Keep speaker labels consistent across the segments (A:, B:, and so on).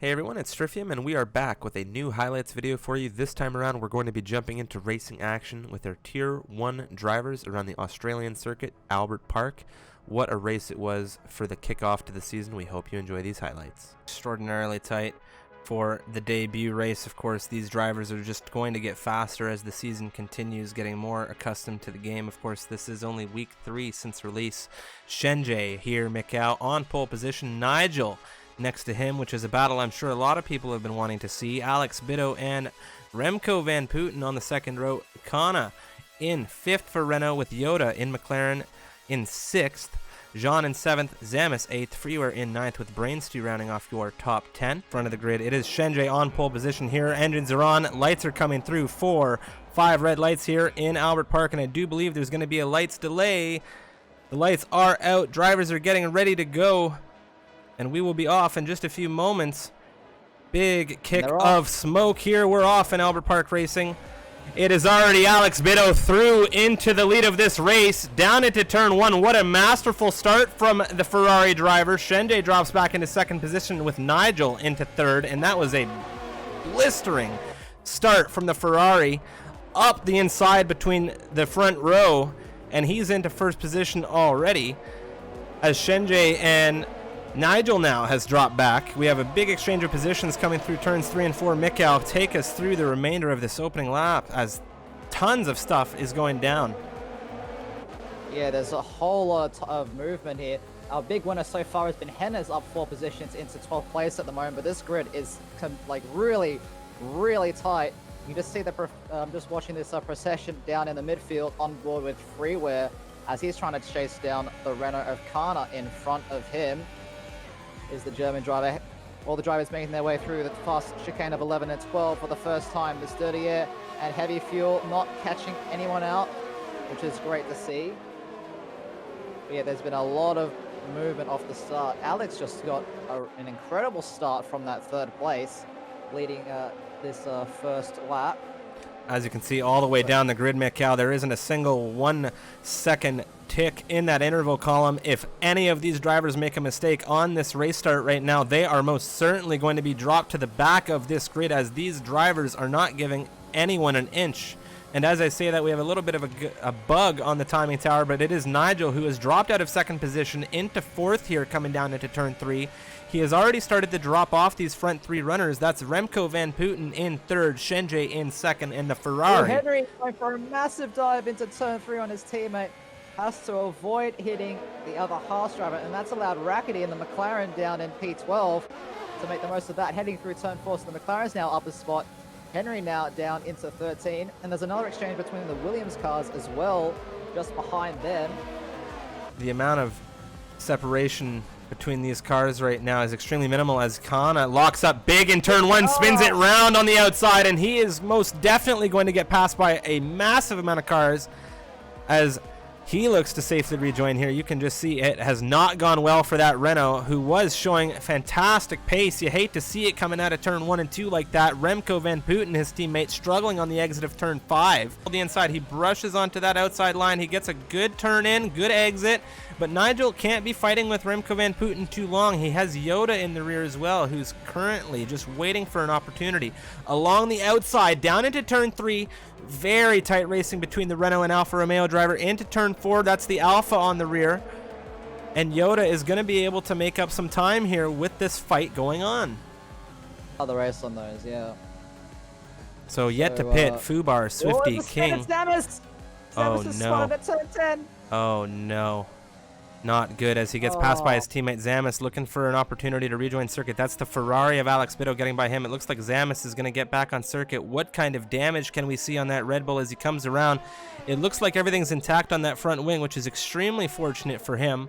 A: Hey everyone, it's Strifium, and we are back with a new highlights video for you. This time around, we're going to be jumping into racing action with our Tier 1 drivers around the Australian circuit, Albert Park. What a race it was for the kickoff to the season. We hope you enjoy these highlights. Extraordinarily tight for the debut race. Of course, these drivers are just going to get faster as the season continues, getting more accustomed to the game. Of course, this is only week 3 since release. Shenjay here, Mikau on pole position. Nigel next to him, which is a battle I'm sure a lot of people have been wanting to see. Alex Bido and Remco Van Putten on the second row. Kana in 5th for Renault, with Yoda in McLaren in 6th. Jean in 7th, Zamis 8th, Freeware in 9th, with Brainstew rounding off your top 10. Front of the grid, it is Shenjay on pole position here. Engines are on, lights are coming through. 4, 5 red lights here in Albert Park, and I do believe there's going to be a lights delay. The lights are out, drivers are getting ready to go, and we will be off in just a few moments. Big kick of smoke here. We're off in Albert Park Racing. It is already Alex Bido through into the lead of this race, down into turn 1. What a masterful start from the Ferrari driver. Shenjay drops back into 2nd position with Nigel into 3rd, and that was a blistering start from the Ferrari up the inside between the front row, and he's into 1st position already as Shenjay and Nigel now has dropped back. We have a big exchange of positions coming through turns 3 and 4. Mikau, take us through the remainder of this opening lap as tons of stuff is going down.
B: Yeah, there's a whole lot of movement here. Our big winner so far has been Henna's up 4 positions into 12th place at the moment, but this grid is like really tight. You just see the just watching this procession down in the midfield on board with Freeware as he's trying to chase down the Renault of Kana in front of him. Is the German driver. All the drivers making their way through the fast chicane of 11 and 12 for the first time. This dirty air and heavy fuel not catching anyone out, which is great to see. But yeah, there's been a lot of movement off the start. Alex just got an incredible start from that 3rd place, leading this first lap.
A: As you can see all the way down the grid, Mikau, there isn't a single 1 second tick in that interval column. If any of these drivers make a mistake on this race start right now, they are most certainly going to be dropped to the back of this grid, as these drivers are not giving anyone an inch. And as I say that, we have a little bit of a bug on the timing tower, but it is Nigel who has dropped out of 2nd position into 4th here, coming down into turn 3. He has already started to drop off these front 3 runners. That's Remco Van Putten in 3rd, Shenjay in 2nd, and the Ferrari.
B: Henry going for a massive dive into turn 3 on his teammate. Has to avoid hitting the other Haas driver, and that's allowed Rackety and the McLaren down in P12 to make the most of that. Heading through turn 4, so the McLaren's now up a spot. Henry now down into 13, and there's another exchange between the Williams cars as well, just behind them.
A: The amount of separation between these cars right now is extremely minimal, as Kana locks up big in turn 1, spins it round on the outside, and he is most definitely going to get passed by a massive amount of cars as he looks to safely rejoin here. You can just see it has not gone well for that Renault, who was showing fantastic pace. You hate to see it coming out of turn 1 and 2 like that. Remco Van Putten, his teammate, struggling on the exit of turn 5. On the inside, he brushes onto that outside line. He gets a good turn in, good exit, but Nigel can't be fighting with Remco Van Putten too long. He has Yoda in the rear as well, who's currently just waiting for an opportunity. Along the outside, down into turn 3, very tight racing between the Renault and Alfa Romeo driver. Into turn 4, that's the Alfa on the rear. And Yoda is going to be able to make up some time here with this fight going on.
B: Other race on those, yeah.
A: So yet to pit, Fubar, Swifty, King.
B: Zamis
A: Oh
B: is
A: no.
B: spotted at turn 10.
A: Oh no. Not good, as he gets passed by his teammate Zamis, looking for an opportunity to rejoin circuit. That's the Ferrari of Alex Bido getting by him. It looks like Zamis is going to get back on circuit. What kind of damage can we see on that Red Bull as he comes around? It looks like everything's intact on that front wing, which is extremely fortunate for him.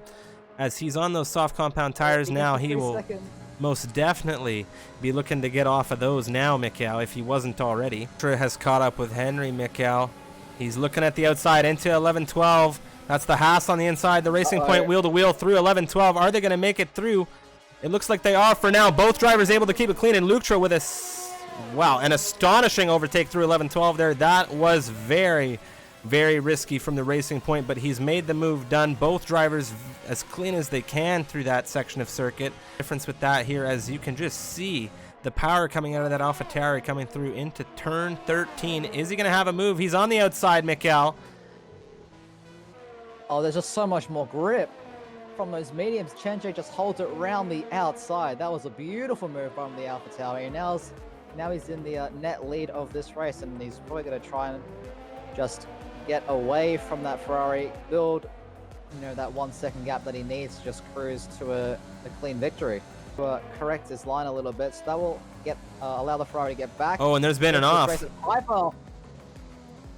A: As he's on those soft compound tires now, he will most definitely be looking to get off of those now, Mikau, if he wasn't already. Trey has caught up with Henry, Mikau. He's looking at the outside into 11-12. That's the Haas on the inside, the Racing Point wheel-to-wheel through 11-12. Are they going to make it through? It looks like they are for now. Both drivers able to keep it clean, and Lutra with an astonishing overtake through 11-12 there. That was very, very risky from the Racing Point, but he's made the move done. Both drivers as clean as they can through that section of circuit. Difference with that here, as you can just see the power coming out of that AlphaTauri coming through into turn 13. Is he going to have a move? He's on the outside, Mikkel.
B: Oh, there's just so much more grip from those mediums. Chenjay just holds it around the outside. That was a beautiful move from the AlphaTauri. And now he's in the net lead of this race, and he's probably going to try and just get away from that Ferrari, build, that 1 second gap that he needs to just cruise to a clean victory. To correct his line a little bit, so that will get allow the Ferrari to get back.
A: Oh, and there's been an off.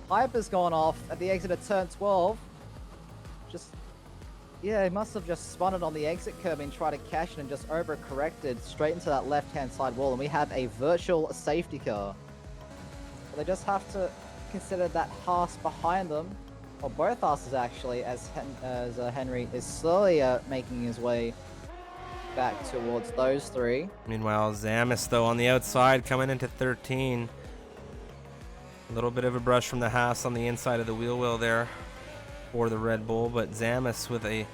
B: Piper's gone off at the exit of turn 12. Yeah, he must have just spun it on the exit curb and tried to cash it and just overcorrected straight into that left-hand side wall, and we have a virtual safety car. But they just have to consider that Haas behind them, or both Haas's actually, as Henry is slowly making his way back towards those three.
A: Meanwhile, Zamis, though, on the outside coming into 13. A little bit of a brush from the Haas on the inside of the wheel well there for the Red Bull, but Zamis with a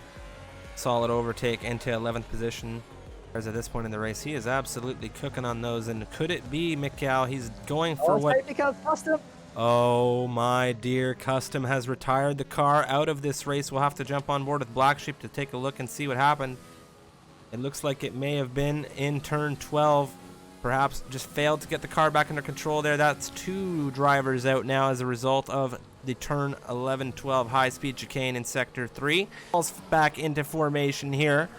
A: solid overtake into 11th position. Whereas at this point in the race, he is absolutely cooking on those. And could it be Mikkel? He's going for what?
B: Custom.
A: Oh my dear, Custom has retired the car out of this race. We'll have to jump on board with Black Sheep to take a look and see what happened. It looks like it may have been in turn 12. Perhaps just failed to get the car back under control there. That's 2 drivers out now as a result of the turn 11-12 high-speed chicane in sector 3. Falls back into formation here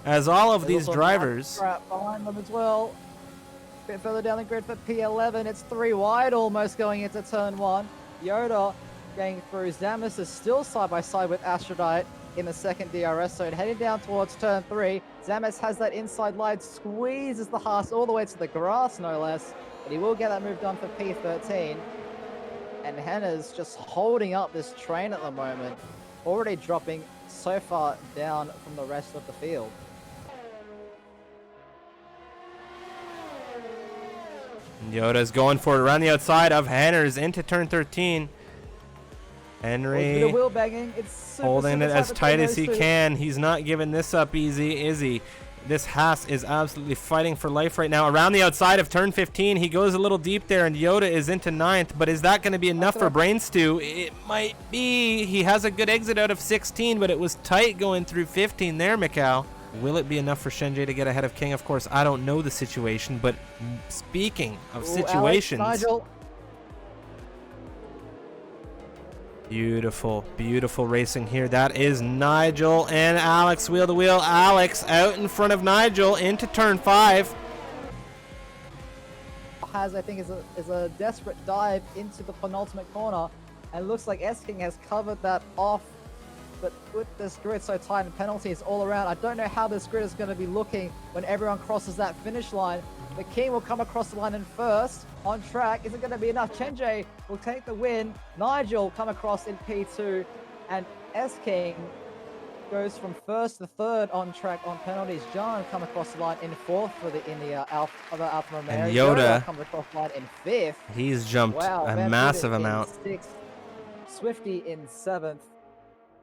A: as all of these drivers
B: behind them as well. A bit further down the grid for P11. It's 3 wide almost going into turn 1. Yoda going through. Zamis is still side by side with Aphrodite in the second DRS zone, heading down towards turn 3. Zamis has that inside line, squeezes the Haas all the way to the grass, no less. But he will get that move done for P13. And Henna's just holding up this train at the moment, already dropping so far down from the rest of the field.
A: Yoda's going for it around the outside of Henner's into turn 13. Henry
B: wheel banging. It's
A: holding it as tight as he can. He's not giving this up easy, is he? This Haas is absolutely fighting for life right now. Around the outside of turn 15, he goes a little deep there, and Yoda is into 9th. But is that going to be enough for Brain Stew? It might be. He has a good exit out of 16, but it was tight going through 15 there, Mikkel. Will it be enough for Shenjay to get ahead of King? Of course, I don't know the situation, but speaking of situations...
B: Alex, Nigel.
A: Beautiful, beautiful racing here. That is Nigel and Alex wheel to wheel. Alex out in front of Nigel into turn 5.
B: I think, is a desperate dive into the penultimate corner, and it looks like S-King has covered that off. But with this grid so tight and penalties all around, I don't know how this grid is going to be looking when everyone crosses that finish line. The King will come across the line in first. On track, is it going to be enough? Chenjay will take the win. Nigel come across in P2, and S-King goes from first to third on track on penalties. John come across the line in fourth for the Alfa Romeo.
A: And Yoda
B: comes across the line in fifth.
A: He's jumped a massive amount.
B: Sixth. Swifty in seventh.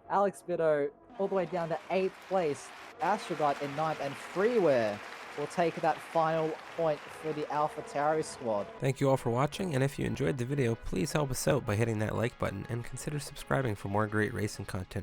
B: Alex Bitto all the way down to 8th place. Aphrodite in 9th, and Freeware will take that final point for the AlphaTauri squad.
A: Thank you all for watching, and if you enjoyed the video, please help us out by hitting that like button and consider subscribing for more great racing content.